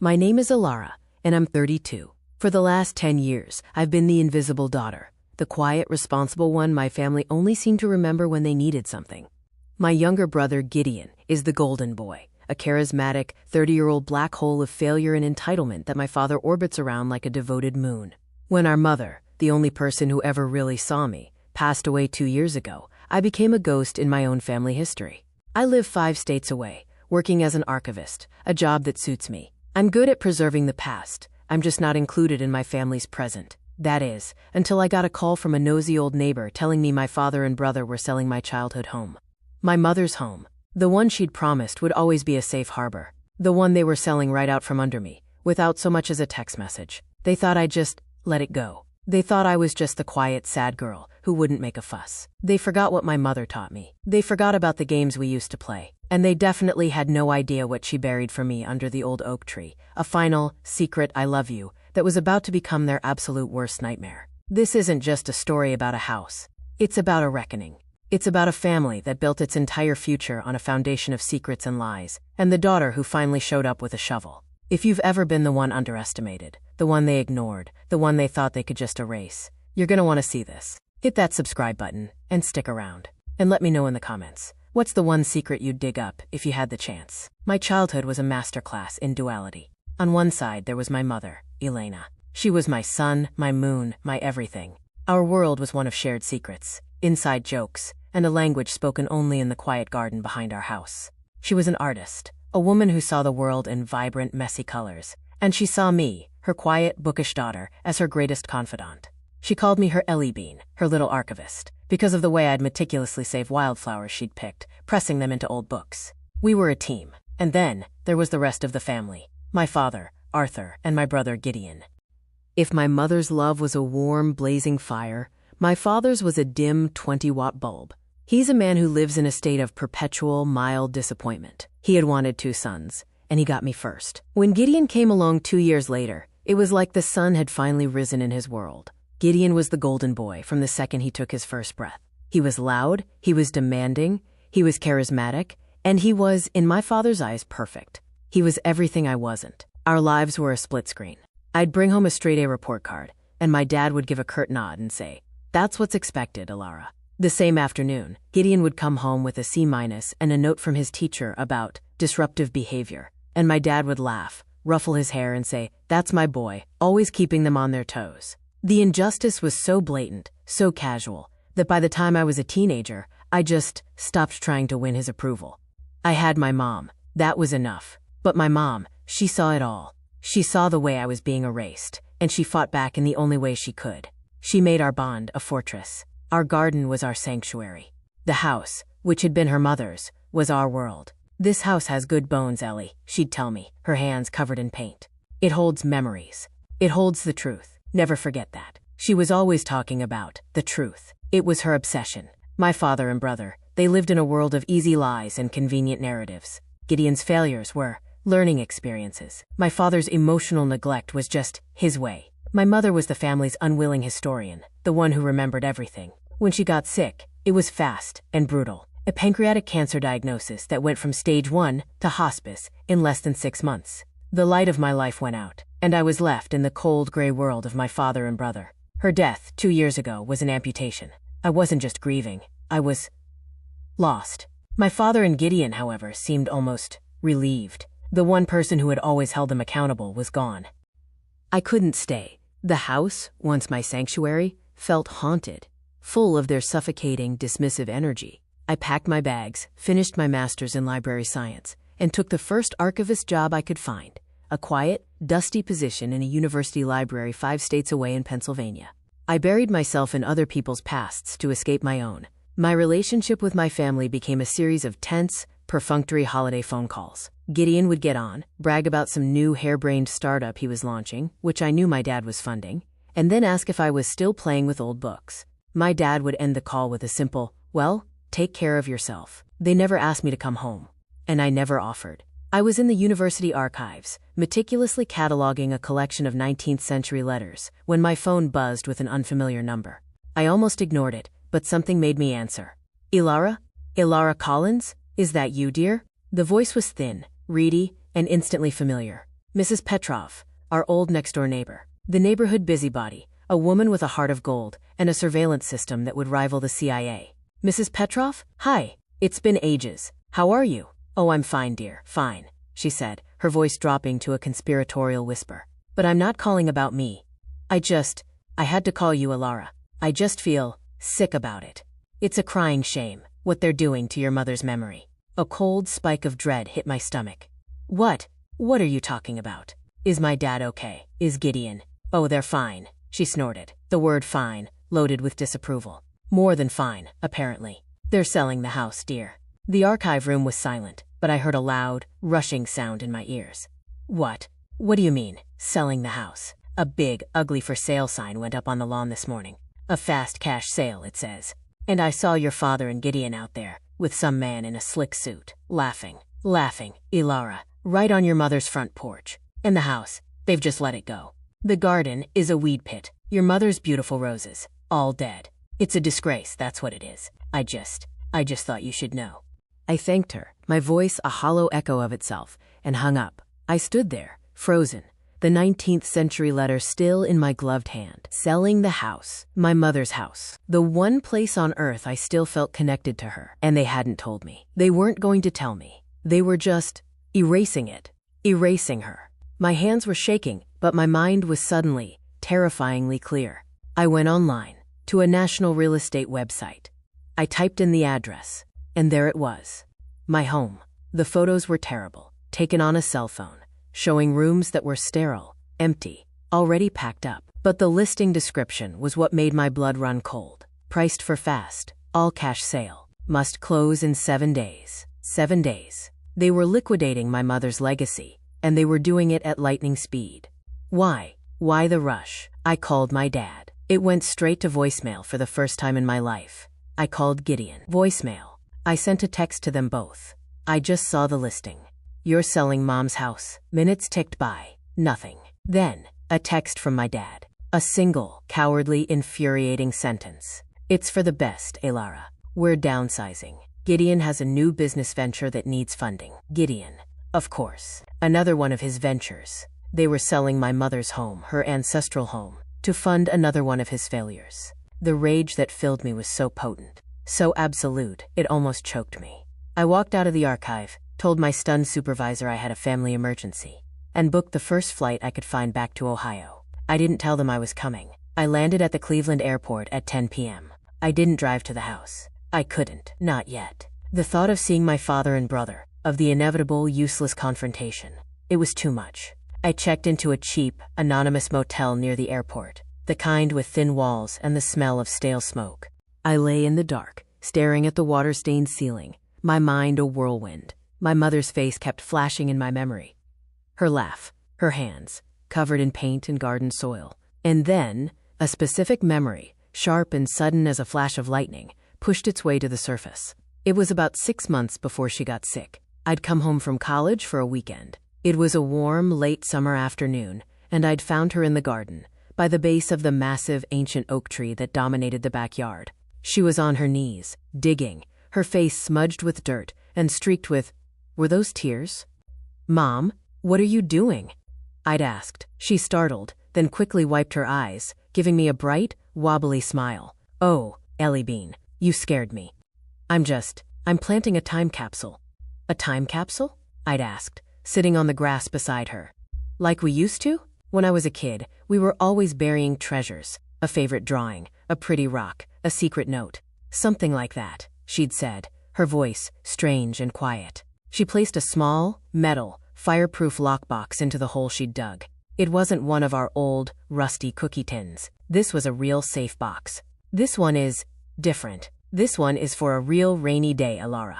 My name is Ilara, and I'm 32. For the last 10 years, I've been the invisible daughter, the quiet, responsible one my family only seemed to remember when they needed something. My younger brother, Gideon, is the golden boy, a charismatic, 30-year-old black hole of failure and entitlement that my father orbits around like a devoted moon. When our mother, the only person who ever really saw me, passed away 2 years ago, I became a ghost in my own family history. I live 5 states away, working as an archivist, a job that suits me. I'm good at preserving the past. I'm just not included in my family's present. That is, until I got a call from a nosy old neighbor telling me my father and brother were selling my childhood home. My mother's home. The one she'd promised would always be a safe harbor. The one they were selling right out from under me, without so much as a text message. They thought I'd just let it go. They thought I was just the quiet, sad girl who wouldn't make a fuss. They forgot what my mother taught me. They forgot about the games we used to play. And they definitely had no idea what she buried for me under the old oak tree, a final, secret I love you that was about to become their absolute worst nightmare. This isn't just a story about a house. It's about a reckoning. It's about a family that built its entire future on a foundation of secrets and lies, and the daughter who finally showed up with a shovel. If you've ever been the one underestimated, the one they ignored, the one they thought they could just erase, you're gonna want to see this. Hit that subscribe button and stick around. And let me know in the comments, what's the one secret you'd dig up if you had the chance? My childhood was a masterclass in duality. On one side, there was my mother, Elena. She was my sun, my moon, my everything. Our world was one of shared secrets, inside jokes, and a language spoken only in the quiet garden behind our house. She was an artist, a woman who saw the world in vibrant, messy colors, and she saw me, her quiet, bookish daughter, as her greatest confidant. She called me her Ellie Bean, her little archivist, because of the way I'd meticulously save wildflowers she'd picked, pressing them into old books. We were a team, and then there was the rest of the family, my father, Arthur, and my brother Gideon. If my mother's love was a warm, blazing fire, my father's was a dim 20-watt bulb. He's a man who lives in a state of perpetual, mild disappointment. He had wanted 2 sons, and he got me first. When Gideon came along 2 years later, it was like the sun had finally risen in his world. Gideon was the golden boy from the second he took his first breath. He was loud, he was demanding, he was charismatic, and he was, in my father's eyes, perfect. He was everything I wasn't. Our lives were a split screen. I'd bring home a straight-A report card, and my dad would give a curt nod and say, "That's what's expected, Ilara." The same afternoon, Gideon would come home with a C- and a note from his teacher about disruptive behavior, and my dad would laugh, ruffle his hair, and say, "That's my boy, always keeping them on their toes." The injustice was so blatant, so casual, that by the time I was a teenager, I just stopped trying to win his approval. I had my mom. That was enough. But my mom, she saw it all. She saw the way I was being erased, and she fought back in the only way she could. She made our bond a fortress. Our garden was our sanctuary. The house, which had been her mother's, was our world. "This house has good bones, Ellie," she'd tell me, her hands covered in paint. "It holds memories. It holds the truth. Never forget that." She was always talking about the truth. It was her obsession. My father and brother, they lived in a world of easy lies and convenient narratives. Gideon's failures were learning experiences. My father's emotional neglect was just his way. My mother was the family's unwilling historian, the one who remembered everything. When she got sick, it was fast and brutal. A pancreatic cancer diagnosis that went from stage 1 to hospice in less than 6 months. The light of my life went out, and I was left in the cold, gray world of my father and brother. Her death 2 years ago was an amputation. I wasn't just grieving, I was lost. My father and Gideon, however, seemed almost relieved. The one person who had always held them accountable was gone. I couldn't stay. The house, once my sanctuary, felt haunted, full of their suffocating, dismissive energy. I packed my bags, finished my master's in library science, and took the first archivist job I could find, a quiet, dusty position in a university library 5 states away in Pennsylvania. I buried myself in other people's pasts to escape my own. My relationship with my family became a series of tense, perfunctory holiday phone calls. Gideon would get on, brag about some new harebrained startup he was launching, which I knew my dad was funding, and then ask if I was still playing with old books. My dad would end the call with a simple, "Well, take care of yourself." They never asked me to come home, and I never offered. I was in the university archives, meticulously cataloging a collection of 19th century letters, when my phone buzzed with an unfamiliar number. I almost ignored it, but something made me answer. "Ilara? Ilara Collins? Is that you, dear?" The voice was thin, reedy, and instantly familiar. Mrs. Petrov, our old next-door neighbor. The neighborhood busybody, a woman with a heart of gold and a surveillance system that would rival the CIA. Mrs. Petrov? Hi. It's been ages. How are you? Oh, I'm fine, dear. Fine, she said, her voice dropping to a conspiratorial whisper. But I'm not calling about me. I had to call you, Ilara. I just feel sick about it. It's a crying shame, what they're doing to your mother's memory. A cold spike of dread hit my stomach. What? What are you talking about? Is my dad okay? Is Gideon? Oh, they're fine, she snorted, the word fine, loaded with disapproval. More than fine, apparently. They're selling the house, dear. The archive room was silent, but I heard a loud, rushing sound in my ears. What? What do you mean, selling the house? A big, ugly for sale sign went up on the lawn this morning. A fast cash sale, it says. And I saw your father and Gideon out there, with some man in a slick suit, laughing, Ilara, right on your mother's front porch. And the house, they've just let it go. The garden is a weed pit. Your mother's beautiful roses, all dead. It's a disgrace, that's what it is. I just thought you should know. I thanked her, my voice a hollow echo of itself, and hung up. I stood there, frozen, the 19th century letter still in my gloved hand. Selling the house, my mother's house. The one place on earth I still felt connected to her. And they hadn't told me. They weren't going to tell me. They were just erasing it. Erasing her. My hands were shaking, but my mind was suddenly, terrifyingly clear. I went online, to a national real estate website. I typed in the address, and there it was. My home. The photos were terrible, taken on a cell phone, showing rooms that were sterile, empty, already packed up. But the listing description was what made my blood run cold. Priced for fast, all cash sale. Must close in 7 days. 7 days. They were liquidating my mother's legacy, and they were doing it at lightning speed. Why? Why the rush? I called my dad. It went straight to voicemail for the first time in my life. I called Gideon. Voicemail. I sent a text to them both. I just saw the listing. You're selling Mom's house. Minutes ticked by. Nothing. Then, a text from my dad. A single, cowardly, infuriating sentence. It's for the best, Ilara. We're downsizing. Gideon has a new business venture that needs funding. Gideon. Of course. Another one of his ventures. They were selling my mother's home, her ancestral home, to fund another one of his failures. The rage that filled me was so potent, so absolute, it almost choked me. I walked out of the archive, told my stunned supervisor I had a family emergency, and booked the first flight I could find back to Ohio. I didn't tell them I was coming. I landed at the Cleveland airport at 10 p.m. I didn't drive to the house. I couldn't, not yet. The thought of seeing my father and brother, of the inevitable, useless confrontation, it was too much. I checked into a cheap, anonymous motel near the airport, the kind with thin walls and the smell of stale smoke. I lay in the dark, staring at the water-stained ceiling, my mind a whirlwind. My mother's face kept flashing in my memory. Her laugh, her hands, covered in paint and garden soil. And then, a specific memory, sharp and sudden as a flash of lightning, pushed its way to the surface. It was about 6 months before she got sick. I'd come home from college for a weekend. It was a warm, late summer afternoon, and I'd found her in the garden, by the base of the massive ancient oak tree that dominated the backyard. She was on her knees, digging, her face smudged with dirt and streaked with, were those tears? Mom, what are you doing? I'd asked. She startled, then quickly wiped her eyes, giving me a bright, wobbly smile. Oh, Ellie Bean, you scared me. I'm planting a time capsule. A time capsule? I'd asked, sitting on the grass beside her. Like we used to? When I was a kid, we were always burying treasures, a favorite drawing, a pretty rock, a secret note. Something like that, she'd said, her voice strange and quiet. She placed a small, metal, fireproof lockbox into the hole she'd dug. It wasn't one of our old, rusty cookie tins. This was a real safe box. This one is different. This one is for a real rainy day, Ilara.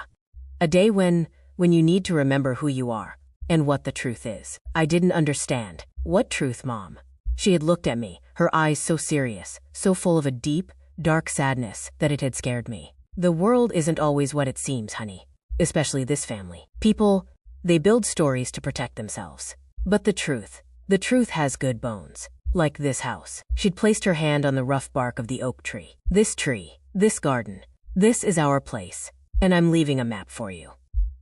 A day when you need to remember who you are and what the truth is. I didn't understand. What truth, Mom? She had looked at me, her eyes so serious, so full of a deep, dark sadness that it had scared me. The world isn't always what it seems, honey. Especially this family. People, they build stories to protect themselves. But the truth has good bones. Like this house. She'd placed her hand on the rough bark of the oak tree. This garden. This is our place. And I'm leaving a map for you.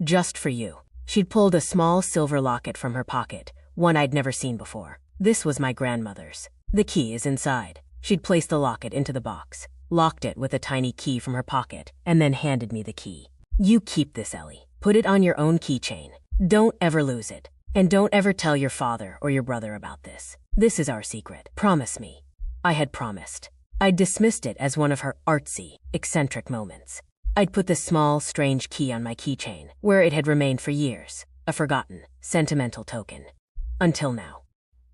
Just for you. She'd pulled a small silver locket from her pocket, one I'd never seen before. This was my grandmother's. The key is inside. She'd placed the locket into the box, locked it with a tiny key from her pocket, and then handed me the key. You keep this, Ellie. Put it on your own keychain. Don't ever lose it. And don't ever tell your father or your brother about this. This is our secret. Promise me. I had promised. I'd dismissed it as one of her artsy, eccentric moments. I'd put the small, strange key on my keychain, where it had remained for years, a forgotten, sentimental token. Until now.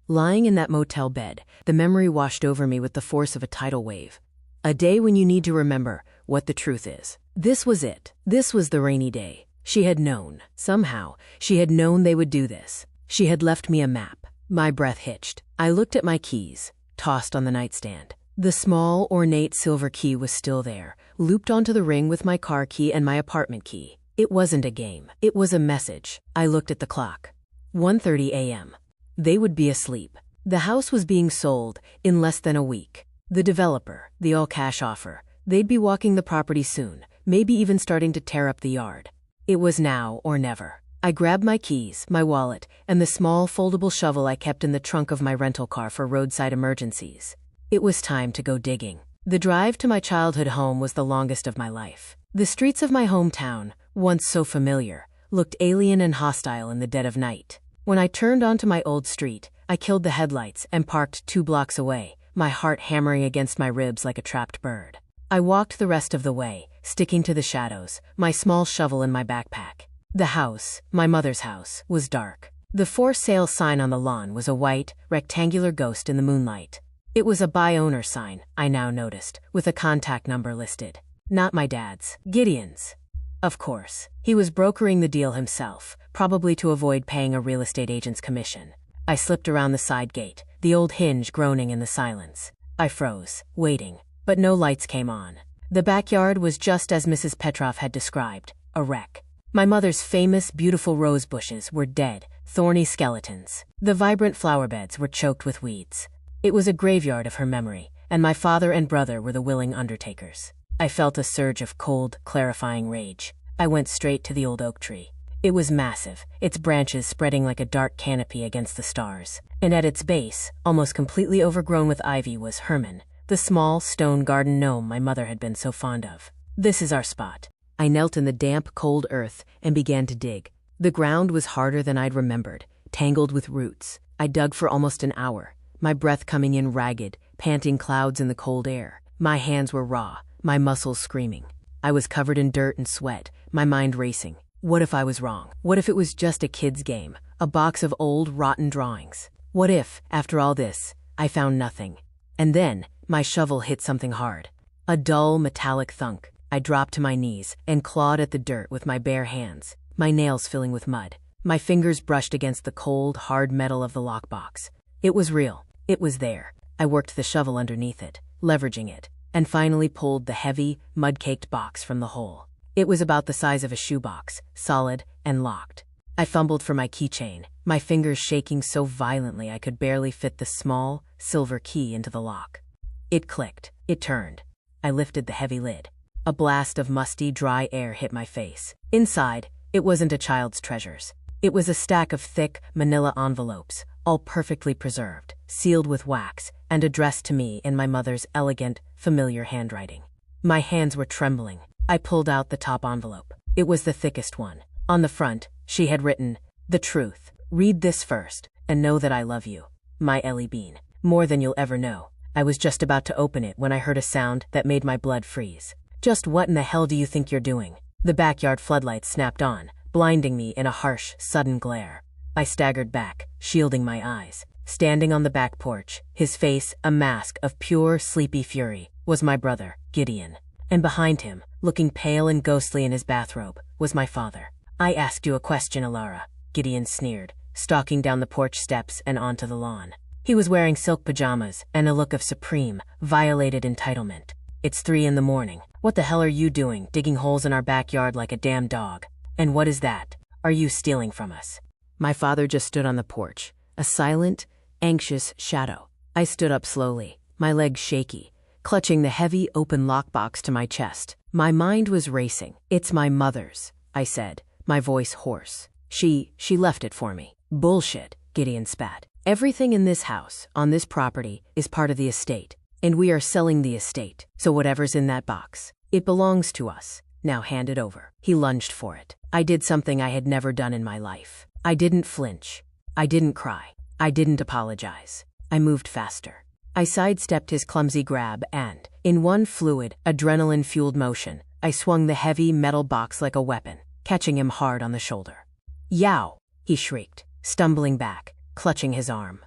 Lying in that motel bed, the memory washed over me with the force of a tidal wave. A day when you need to remember what the truth is. This was it. This was the rainy day. She had known. Somehow, she had known they would do this. She had left me a map. My breath hitched. I looked at my keys, tossed on the nightstand. The small, ornate silver key was still there, looped onto the ring with my car key and my apartment key. It wasn't a game. It was a message. I looked at the clock. 1:30 a.m. They would be asleep. The house was being sold in less than a week. The developer, the all-cash offer, they'd be walking the property soon, maybe even starting to tear up the yard. It was now or never. I grabbed my keys, my wallet, and the small foldable shovel I kept in the trunk of my rental car for roadside emergencies. It was time to go digging. The drive to my childhood home was the longest of my life. The streets of my hometown, once so familiar, looked alien and hostile in the dead of night. When I turned onto my old street, I killed the headlights and parked 2 blocks away, my heart hammering against my ribs like a trapped bird. I walked the rest of the way, sticking to the shadows, my small shovel in my backpack. The house, my mother's house, was dark. The for sale sign on the lawn was a white, rectangular ghost in the moonlight. It was a buy-owner sign, I now noticed, with a contact number listed. Not my dad's. Gideon's. Of course. He was brokering the deal himself, probably to avoid paying a real estate agent's commission. I slipped around the side gate, the old hinge groaning in the silence. I froze, waiting, but no lights came on. The backyard was just as Mrs. Petrov had described, a wreck. My mother's famous, beautiful rose bushes were dead, thorny skeletons. The vibrant flower beds were choked with weeds. It was a graveyard of her memory, and my father and brother were the willing undertakers. I felt a surge of cold, clarifying rage. I went straight to the old oak tree. It was massive, its branches spreading like a dark canopy against the stars. And at its base, almost completely overgrown with ivy, was Herman, the small, stone garden gnome my mother had been so fond of. This is our spot. I knelt in the damp, cold earth and began to dig. The ground was harder than I'd remembered, tangled with roots. I dug for almost an hour, my breath coming in ragged, panting clouds in the cold air. My hands were raw, my muscles screaming. I was covered in dirt and sweat, my mind racing. What if I was wrong? What if it was just a kid's game, a box of old, rotten drawings? What if, after all this, I found nothing? And then, my shovel hit something hard. A dull, metallic thunk. I dropped to my knees and clawed at the dirt with my bare hands, my nails filling with mud. My fingers brushed against the cold, hard metal of the lockbox. It was real. It was there. I worked the shovel underneath it, leveraging it, and finally pulled the heavy, mud-caked box from the hole. It was about the size of a shoebox, solid and locked. I fumbled for my keychain, my fingers shaking so violently I could barely fit the small, silver key into the lock. It clicked. It turned. I lifted the heavy lid. A blast of musty, dry air hit my face. Inside, it wasn't a child's treasures. It was a stack of thick, manila envelopes, all perfectly preserved, sealed with wax, and addressed to me in my mother's elegant, familiar handwriting. My hands were trembling. I pulled out the top envelope. It was the thickest one. On the front, she had written, "The truth. Read this first, and know that I love you. My Ellie Bean. More than you'll ever know." I was just about to open it when I heard a sound that made my blood freeze. Just what in the hell do you think you're doing? The backyard floodlights snapped on, blinding me in a harsh, sudden glare. I staggered back, shielding my eyes. Standing on the back porch, his face a mask of pure, sleepy fury, was my brother, Gideon. And behind him, looking pale and ghostly in his bathrobe, was my father. "I asked you a question, Alara," Gideon sneered, stalking down the porch steps and onto the lawn. He was wearing silk pajamas and a look of supreme, violated entitlement. "It's 3 in the morning. What the hell are you doing, digging holes in our backyard like a damn dog? And what is that? Are you stealing from us?" My father just stood on the porch, a silent, anxious shadow. I stood up slowly, my legs shaky, clutching the heavy, open lockbox to my chest. My mind was racing. "It's my mother's," I said, my voice hoarse. She left it for me." "Bullshit. Gideon spat. Everything in this house, on this property, is part of the estate, and we are selling the estate, so whatever's in that box, it belongs to us. Now hand it over. He lunged for it. I did something I had never done in my life. I didn't flinch. I didn't cry. I didn't apologize. I moved faster. I sidestepped his clumsy grab and, in one fluid, adrenaline-fueled motion, I swung the heavy metal box like a weapon, catching him hard on the shoulder. "Yow!" he shrieked, stumbling back, clutching his arm.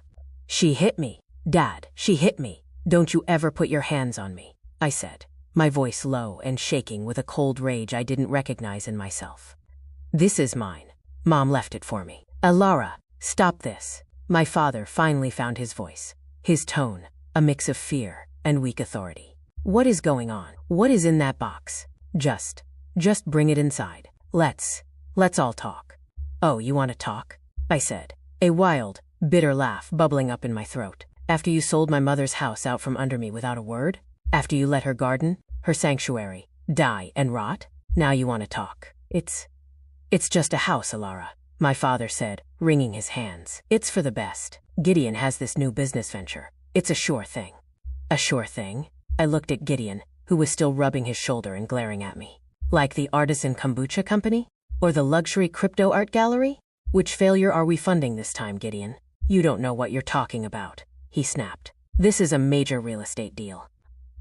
"She hit me. Dad, she hit me. Don't you ever put your hands on me," I said, my voice low and shaking with a cold rage I didn't recognize in myself. "This is mine. Mom left it for me. Alara, stop this." My father finally found his voice, his tone, a mix of fear and weak authority. "What is going on? What is in that box? Just bring it inside. Let's all talk." "Oh, you want to talk?" I said, a wild, bitter laugh bubbling up in my throat. "After you sold my mother's house out from under me without a word? After you let her garden, her sanctuary, die and rot? Now you want to talk. It's just a house, Alara," my father said, wringing his hands. "It's for the best. Gideon has this new business venture. It's a sure thing." "A sure thing?" I looked at Gideon, who was still rubbing his shoulder and glaring at me. "Like the Artisan Kombucha Company? Or the luxury crypto art gallery? Which failure are we funding this time, Gideon?" "You don't know what you're talking about," he snapped. "This is a major real estate deal.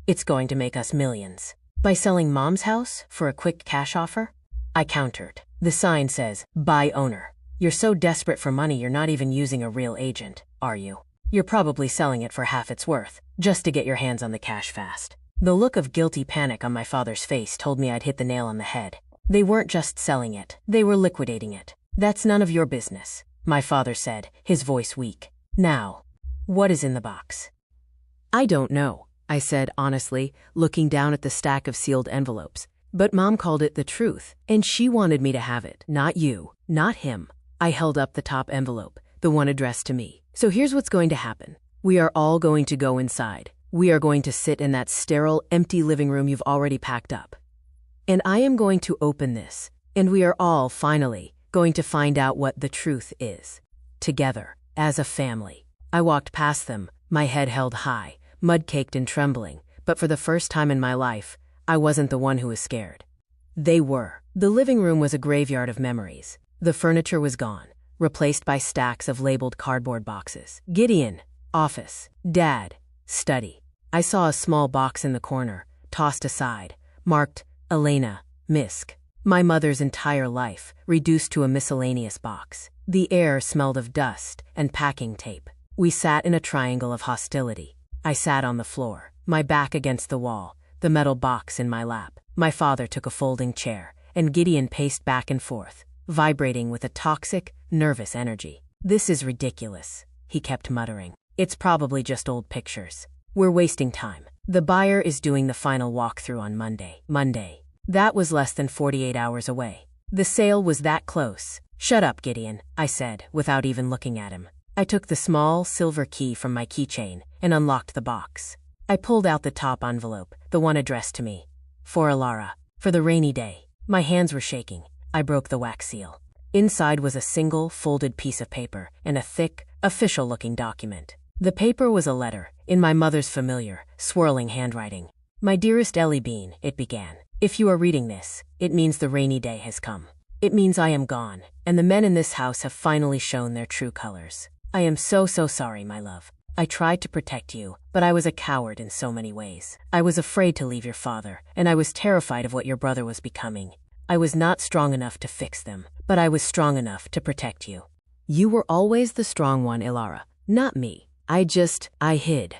It's going to make us millions. By selling Mom's house for a quick cash offer?" I countered. "The sign says, buy owner. You're so desperate for money you're not even using a real agent, are you? You're probably selling it for half its worth, just to get your hands on the cash fast." The look of guilty panic on my father's face told me I'd hit the nail on the head. They weren't just selling it, they were liquidating it. "That's none of your business," my father said, his voice weak. "Now, what is in the box?" "I don't know," I said honestly, looking down at the stack of sealed envelopes. "But Mom called it the truth, and she wanted me to have it, not you, not him." I held up the top envelope, the one addressed to me. "So here's what's going to happen. We are all going to go inside. We are going to sit in that sterile, empty living room you've already packed up. And I am going to open this, and we are all, finally, going to find out what the truth is. Together, as a family." I walked past them, my head held high, mud-caked and trembling, but for the first time in my life, I wasn't the one who was scared. They were. The living room was a graveyard of memories. The furniture was gone, replaced by stacks of labeled cardboard boxes. Gideon, office, Dad, study. I saw a small box in the corner, tossed aside, marked Elena, Misk. My mother's entire life, reduced to a miscellaneous box. The air smelled of dust and packing tape. We sat in a triangle of hostility. I sat on the floor, my back against the wall, the metal box in my lap. My father took a folding chair, and Gideon paced back and forth, vibrating with a toxic, nervous energy. "This is ridiculous," he kept muttering. "It's probably just old pictures. We're wasting time. The buyer is doing the final walkthrough on Monday. That was less than 48 hours away. The sale was that close." "Shut up, Gideon," I said, without even looking at him. I took the small, silver key from my keychain and unlocked the box. I pulled out the top envelope, the one addressed to me. "For Alara. For the rainy day." My hands were shaking. I broke the wax seal. Inside was a single, folded piece of paper and a thick, official-looking document. The paper was a letter, in my mother's familiar, swirling handwriting. "My dearest Ellie Bean," it began. "If you are reading this, it means the rainy day has come. It means I am gone, and the men in this house have finally shown their true colors. I am so sorry, my love. I tried to protect you, but I was a coward in so many ways. I was afraid to leave your father, and I was terrified of what your brother was becoming. I was not strong enough to fix them, but I was strong enough to protect you. You were always the strong one, Ilara, not me. I hid.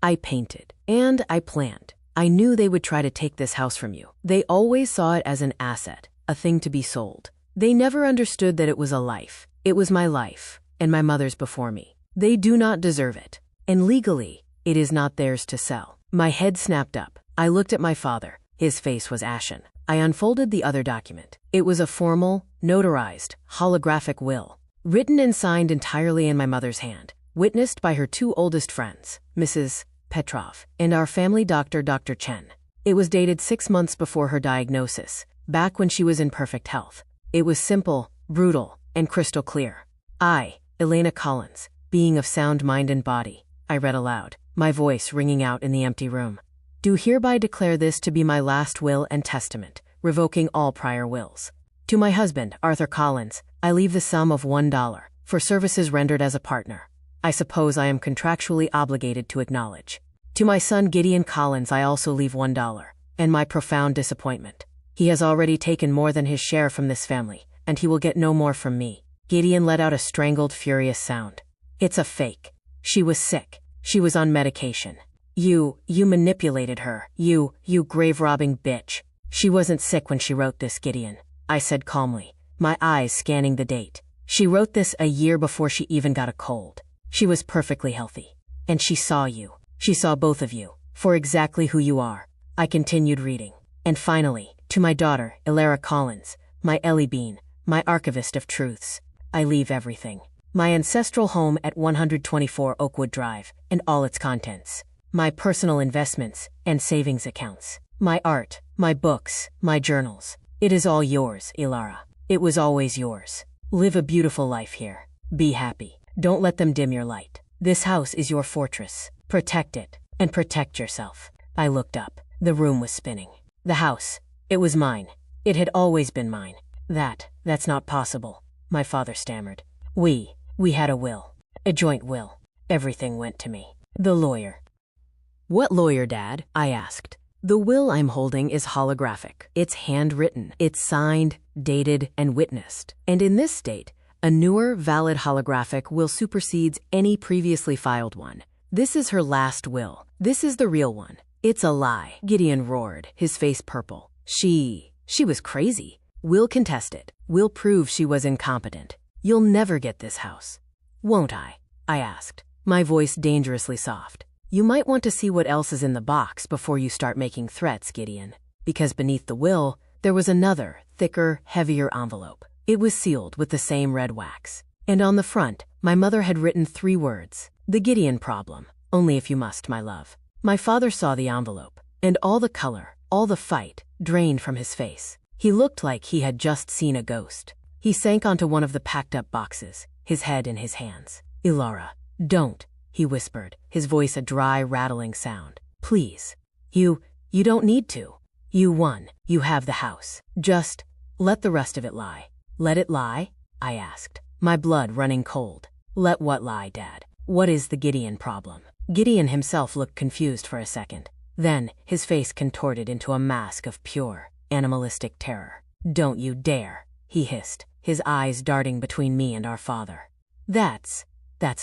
I painted. And I planned. I knew they would try to take this house from you. They always saw it as an asset, a thing to be sold. They never understood that it was a life. It was my life, and my mother's before me. They do not deserve it. And legally, it is not theirs to sell." My head snapped up. I looked at my father. His face was ashen. I unfolded the other document. It was a formal, notarized, holographic will, written and signed entirely in my mother's hand, witnessed by her two oldest friends, Mrs. Petrov, and our family doctor, Dr. Chen. It was dated 6 months before her diagnosis, back when she was in perfect health. It was simple, brutal, and crystal clear. I, Elena Collins, being of sound mind and body, I read aloud, my voice ringing out in the empty room. Do hereby declare this to be my last will and testament, revoking all prior wills. To my husband, Arthur Collins, I leave the sum of $1 for services rendered as a partner. I suppose I am contractually obligated to acknowledge. To my son Gideon Collins I also leave $1, and my profound disappointment. He has already taken more than his share from this family, and he will get no more from me. Gideon let out a strangled, furious sound. It's a fake. She was sick. She was on medication. You manipulated her. You grave-robbing bitch. She wasn't sick when she wrote this, Gideon, I said calmly, my eyes scanning the date. She wrote this a year before she even got a cold. She was perfectly healthy. And she saw you. She saw both of you, for exactly who you are. I continued reading. And finally, to my daughter, Elera Collins, my Ellie Bean, my archivist of truths, I leave everything. My ancestral home at 124 Oakwood Drive, and all its contents. My personal investments and savings accounts. My art, my books, my journals. It is all yours, Ilara. It was always yours. Live a beautiful life here. Be happy. Don't let them dim your light. This house is your fortress. Protect it, and protect yourself. I looked up. The room was spinning. The house, it was mine. It had always been mine. That's not possible, my father stammered. We had a will. A joint will. Everything went to me. The lawyer. What lawyer, Dad? I asked. The will I'm holding is holographic. It's handwritten. It's signed, dated, and witnessed. And in this state, a newer, valid holographic will supersedes any previously filed one. This is her last will. This is the real one. It's a lie, Gideon roared, his face purple. She was crazy. We'll contest it. We'll prove she was incompetent. You'll never get this house. Won't I? I asked, my voice dangerously soft. You might want to see what else is in the box before you start making threats, Gideon. Because beneath the will, there was another, thicker, heavier envelope. It was sealed with the same red wax. And on the front, my mother had written 3 words. The Gideon problem. Only if you must, my love. My father saw the envelope, and all the color, all the fight, drained from his face. He looked like he had just seen a ghost. He sank onto one of the packed-up boxes, his head in his hands. Ilara, don't, he whispered, his voice a dry, rattling sound. Please. You don't need to. You won. You have the house. Just let the rest of it lie. Let it lie? I asked, my blood running cold. Let what lie, Dad? What is the Gideon problem? Gideon himself looked confused for a second. Then, his face contorted into a mask of pure, animalistic terror. Don't you dare, he hissed, his eyes darting between me and our father. That's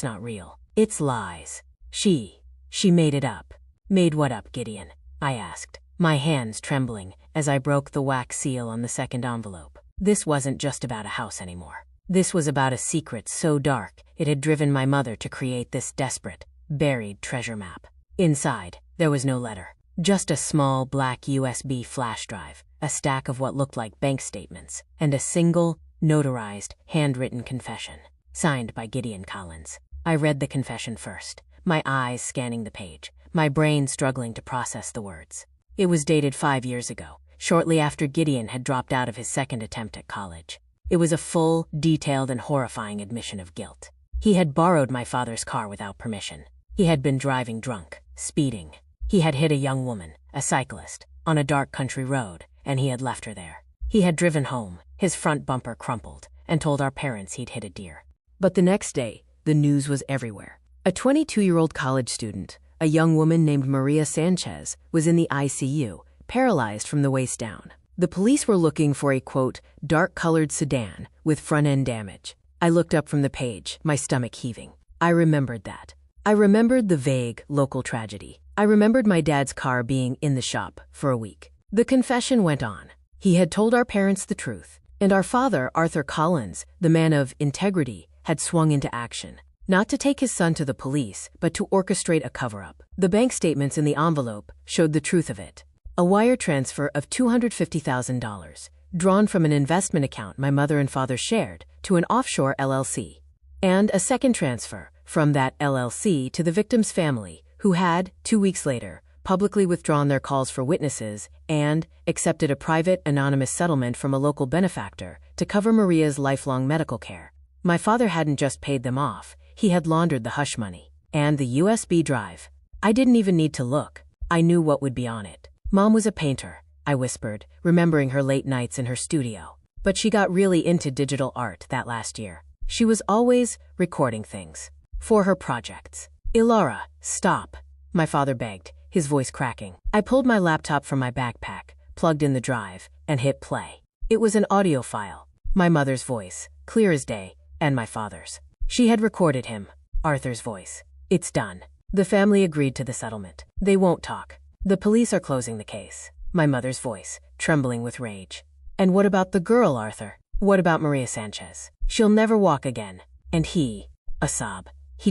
not real. It's lies. She made it up. Made what up, Gideon? I asked, my hands trembling as I broke the wax seal on the second envelope. This wasn't just about a house anymore. This was about a secret so dark it had driven my mother to create this desperate, buried treasure map. Inside, there was no letter. Just a small black USB flash drive, a stack of what looked like bank statements, and a single, notarized, handwritten confession, signed by Gideon Collins. I read the confession first, my eyes scanning the page, my brain struggling to process the words. It was dated 5 years ago, shortly after Gideon had dropped out of his second attempt at college. It was a full, detailed, and horrifying admission of guilt. He had borrowed my father's car without permission. He had been driving drunk, speeding. He had hit a young woman, a cyclist, on a dark country road, and he had left her there. He had driven home, his front bumper crumpled, and told our parents he'd hit a deer. But the next day, the news was everywhere. A 22-year-old college student, a young woman named Maria Sanchez, was in the ICU, paralyzed from the waist down. The police were looking for a, quote, dark-colored sedan with front-end damage. I looked up from the page, my stomach heaving. I remembered that. I remembered the vague, local tragedy. I remembered my dad's car being in the shop for a week. The confession went on. He had told our parents the truth, and our father, Arthur Collins, the man of integrity, had swung into action. Not to take his son to the police, but to orchestrate a cover-up. The bank statements in the envelope showed the truth of it. A wire transfer of $250,000, drawn from an investment account my mother and father shared, to an offshore LLC. And a second transfer from that LLC to the victim's family, who had, 2 weeks later, publicly withdrawn their calls for witnesses and accepted a private, anonymous settlement from a local benefactor to cover Maria's lifelong medical care. My father hadn't just paid them off, he had laundered the hush money. And the USB drive. I didn't even need to look. I knew what would be on it. Mom was a painter, I whispered, remembering her late nights in her studio. But she got really into digital art that last year. She was always recording things. For her projects. Ilara, stop, my father begged, his voice cracking. I pulled my laptop from my backpack, plugged in the drive, and hit play. It was an audio file. My mother's voice, clear as day, and my father's. She had recorded him, Arthur's voice. It's done. The family agreed to the settlement. They won't talk. The police are closing the case. My mother's voice, trembling with rage. And what about the girl, Arthur? What about Maria Sanchez? She'll never walk again. And he, a sob. He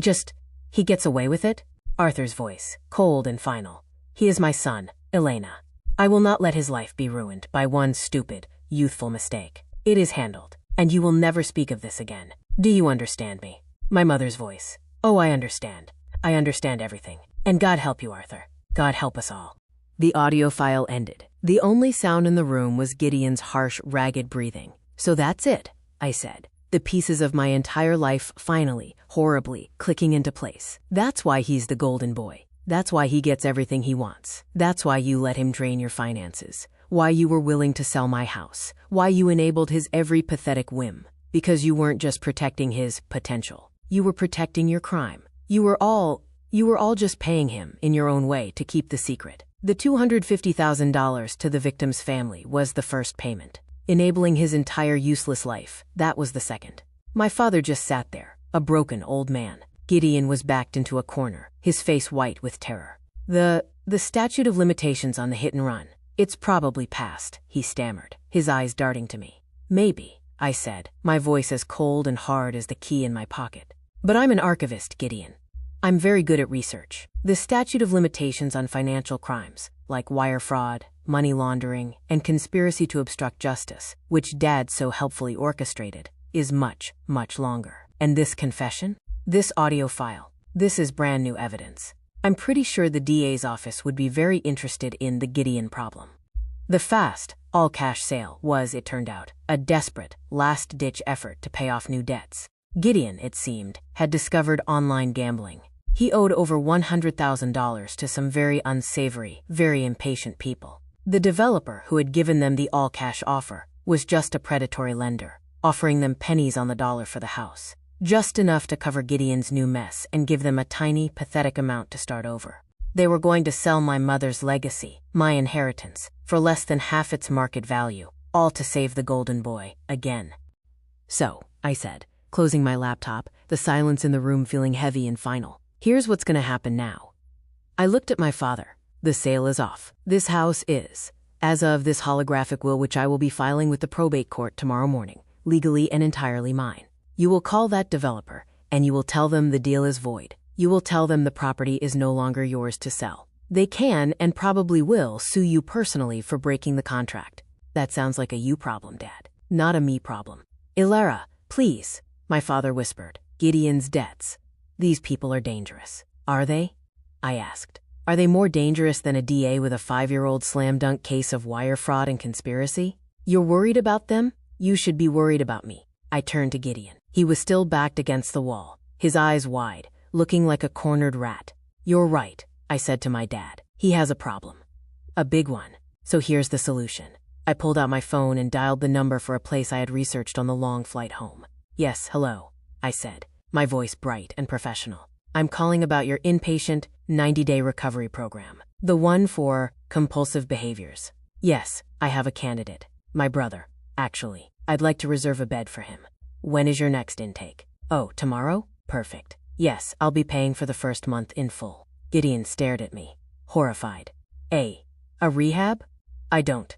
gets away with it? Arthur's voice, cold and final. He is my son, Elena. I will not let his life be ruined by one stupid, youthful mistake. It is handled, and you will never speak of this again. Do you understand me? My mother's voice. Oh, I understand. I understand everything. And God help you, Arthur. God help us all. The audio file ended. The only sound in the room was Gideon's harsh, ragged breathing. So that's it, I said. The pieces of my entire life finally, horribly, clicking into place. That's why he's the golden boy. That's why he gets everything he wants. That's why you let him drain your finances. Why you were willing to sell my house. Why you enabled his every pathetic whim. Because you weren't just protecting his potential. You were protecting your crime. You were all just paying him, in your own way, to keep the secret. The $250,000 to the victim's family was the first payment. Enabling his entire useless life, that was the second. My father just sat there, a broken old man. Gideon was backed into a corner, his face white with terror. The statute of limitations on the hit and run. It's probably past, he stammered, his eyes darting to me. Maybe, I said, my voice as cold and hard as the key in my pocket. But I'm an archivist, Gideon. I'm very good at research. The statute of limitations on financial crimes, like wire fraud, money laundering, and conspiracy to obstruct justice, which Dad so helpfully orchestrated, is much, much longer. And this confession? This audio file? This is brand new evidence. I'm pretty sure the DA's office would be very interested in the Gideon problem. The fast, all-cash sale was, it turned out, a desperate, last-ditch effort to pay off new debts. Gideon, it seemed, had discovered online gambling. He owed over $100,000 to some very unsavory, very impatient people. The developer who had given them the all-cash offer was just a predatory lender, offering them pennies on the dollar for the house. Just enough to cover Gideon's new mess and give them a tiny, pathetic amount to start over. They were going to sell my mother's legacy, my inheritance, for less than half its market value, all to save the golden boy, again. So, I said, closing my laptop, the silence in the room feeling heavy and final. Here's what's going to happen now. I looked at my father. The sale is off. This house is, as of this holographic will which I will be filing with the probate court tomorrow morning, legally and entirely mine. You will call that developer, and you will tell them the deal is void. You will tell them the property is no longer yours to sell. They can, and probably will, sue you personally for breaking the contract. That sounds like a you problem, Dad, not a me problem. Ilara, please, my father whispered. Gideon's debts. These people are dangerous. Are they? I asked. Are they more dangerous than a DA with a 5-year-old slam-dunk case of wire fraud and conspiracy? You're worried about them? You should be worried about me. I turned to Gideon. He was still backed against the wall, his eyes wide, looking like a cornered rat. You're right, I said to my dad. He has a problem. A big one. So here's the solution. I pulled out my phone and dialed the number for a place I had researched on the long flight home. Yes, hello, I said, my voice bright and professional. I'm calling about your inpatient, 90-day recovery program. The one for compulsive behaviors. Yes, I have a candidate. My brother, actually. I'd like to reserve a bed for him. When is your next intake? Oh, tomorrow? Perfect. Yes, I'll be paying for the first month in full. Gideon stared at me, horrified. A rehab? I don't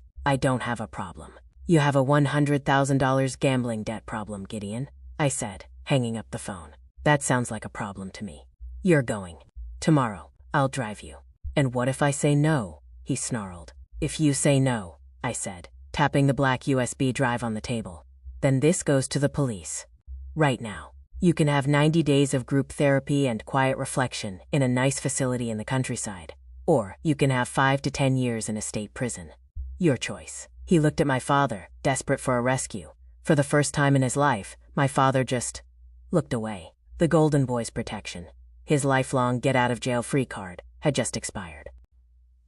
have a problem. You have a $100,000 gambling debt problem, Gideon, I said, hanging up the phone. That sounds like a problem to me. You're going. Tomorrow, I'll drive you. And what if I say no? He snarled. If you say no, I said, tapping the black USB drive on the table, then this goes to the police. Right now. You can have 90 days of group therapy and quiet reflection in a nice facility in the countryside. Or you can have 5 to 10 years in a state prison. Your choice. He looked at my father, desperate for a rescue. For the first time in his life, My father just looked away. The Golden Boy's protection, his lifelong get-out-of-jail-free card, had just expired.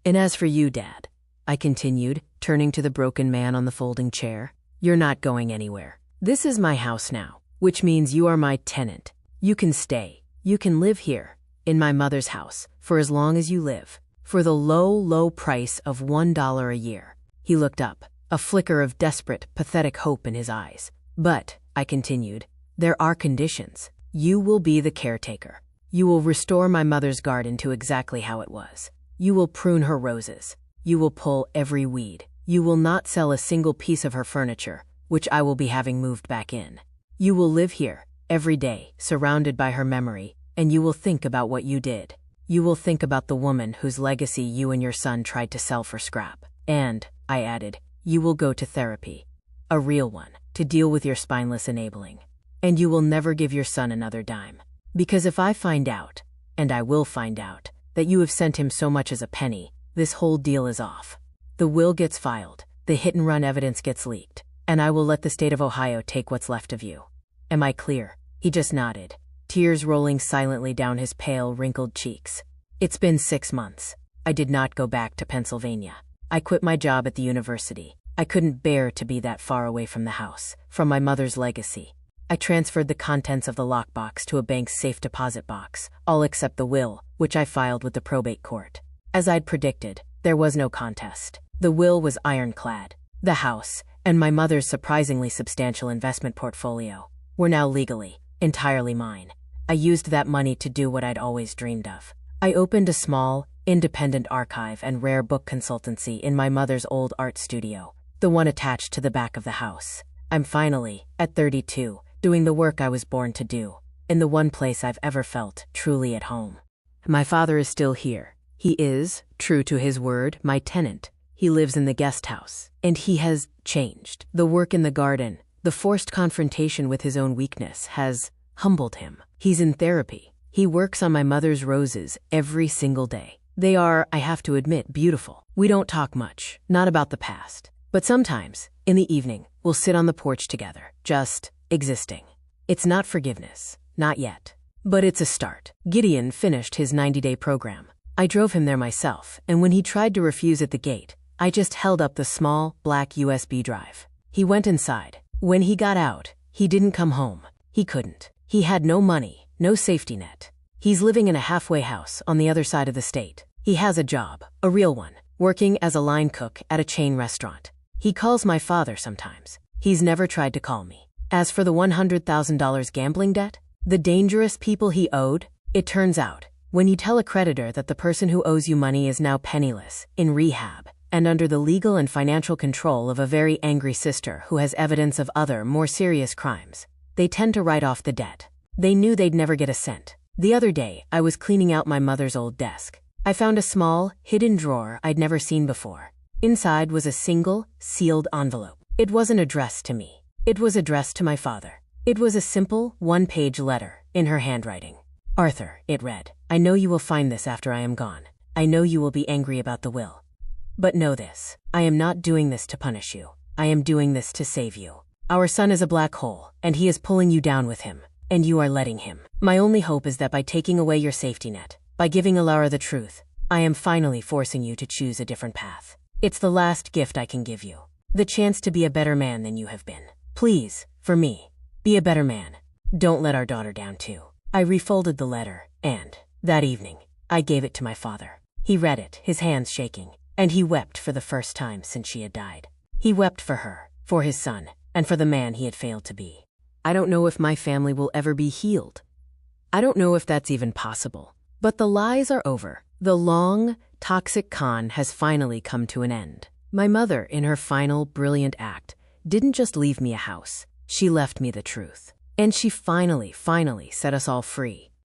And as for you, Dad, I continued, turning to the broken man on the folding chair, you're not going anywhere. This is my house now, which means you are my tenant. You can stay. You can live here, in my mother's house, for as long as you live, for the low, low price of $1 a year. He looked up, a flicker of desperate, pathetic hope in his eyes. But, I continued, there are conditions. You will be the caretaker. You will restore my mother's garden to exactly how it was. You will prune her roses. You will pull every weed. You will not sell a single piece of her furniture, which I will be having moved back in. You will live here, every day, surrounded by her memory, and you will think about what you did. You will think about the woman whose legacy you and your son tried to sell for scrap. And, I added, you will go to therapy. A real one, to deal with your spineless enabling. And you will never give your son another dime. Because if I find out, and I will find out, that you have sent him so much as a penny, this whole deal is off. The will gets filed, the hit-and-run evidence gets leaked, and I will let the state of Ohio take what's left of you. Am I clear? He just nodded, tears rolling silently down his pale, wrinkled cheeks. It's been 6 months. I did not go back to Pennsylvania. I quit my job at the university. I couldn't bear to be that far away from the house, from my mother's legacy. I transferred the contents of the lockbox to a bank's safe deposit box, all except the will, which I filed with the probate court. As I'd predicted, there was no contest. The will was ironclad. The house, and my mother's surprisingly substantial investment portfolio, were now legally, entirely mine. I used that money to do what I'd always dreamed of. I opened a small, independent archive and rare book consultancy in my mother's old art studio, the one attached to the back of the house. I'm finally, at 32, doing the work I was born to do, in the one place I've ever felt truly at home. My father is still here. He is, true to his word, my tenant. He lives in the guest house, and he has changed. The work in the garden, the forced confrontation with his own weakness, has humbled him. He's in therapy. He works on my mother's roses every single day. They are, I have to admit, beautiful. We don't talk much, not about the past. But sometimes, in the evening, we'll sit on the porch together, just existing. It's not forgiveness, not yet. But it's a start. Gideon finished his 90-day program. I drove him there myself, and when he tried to refuse at the gate, I just held up the small, black USB drive. He went inside. When he got out, he didn't come home. He couldn't. He had no money, no safety net. He's living in a halfway house on the other side of the state. He has a job, a real one, working as a line cook at a chain restaurant. He calls my father sometimes. He's never tried to call me. As for the $100,000 gambling debt, the dangerous people he owed, it turns out, when you tell a creditor that the person who owes you money is now penniless, in rehab, and under the legal and financial control of a very angry sister who has evidence of other, more serious crimes, they tend to write off the debt. They knew they'd never get a cent. The other day, I was cleaning out my mother's old desk. I found a small, hidden drawer I'd never seen before. Inside was a single, sealed envelope. It wasn't addressed to me. It was addressed to my father. It was a simple, one-page letter, in her handwriting. Arthur, it read, I know you will find this after I am gone. I know you will be angry about the will. But know this, I am not doing this to punish you. I am doing this to save you. Our son is a black hole, and he is pulling you down with him, and you are letting him. My only hope is that by taking away your safety net, by giving Alara the truth, I am finally forcing you to choose a different path. It's the last gift I can give you. The chance to be a better man than you have been. Please, for me, be a better man. Don't let our daughter down too. I refolded the letter, and, that evening, I gave it to my father. He read it, his hands shaking, and he wept for the first time since she had died. He wept for her, for his son, and for the man he had failed to be. I don't know if my family will ever be healed. I don't know if that's even possible. But the lies are over. The long, toxic con has finally come to an end. My mother, in her final, brilliant act, didn't just leave me a house. She left me the truth. And she finally set us all free.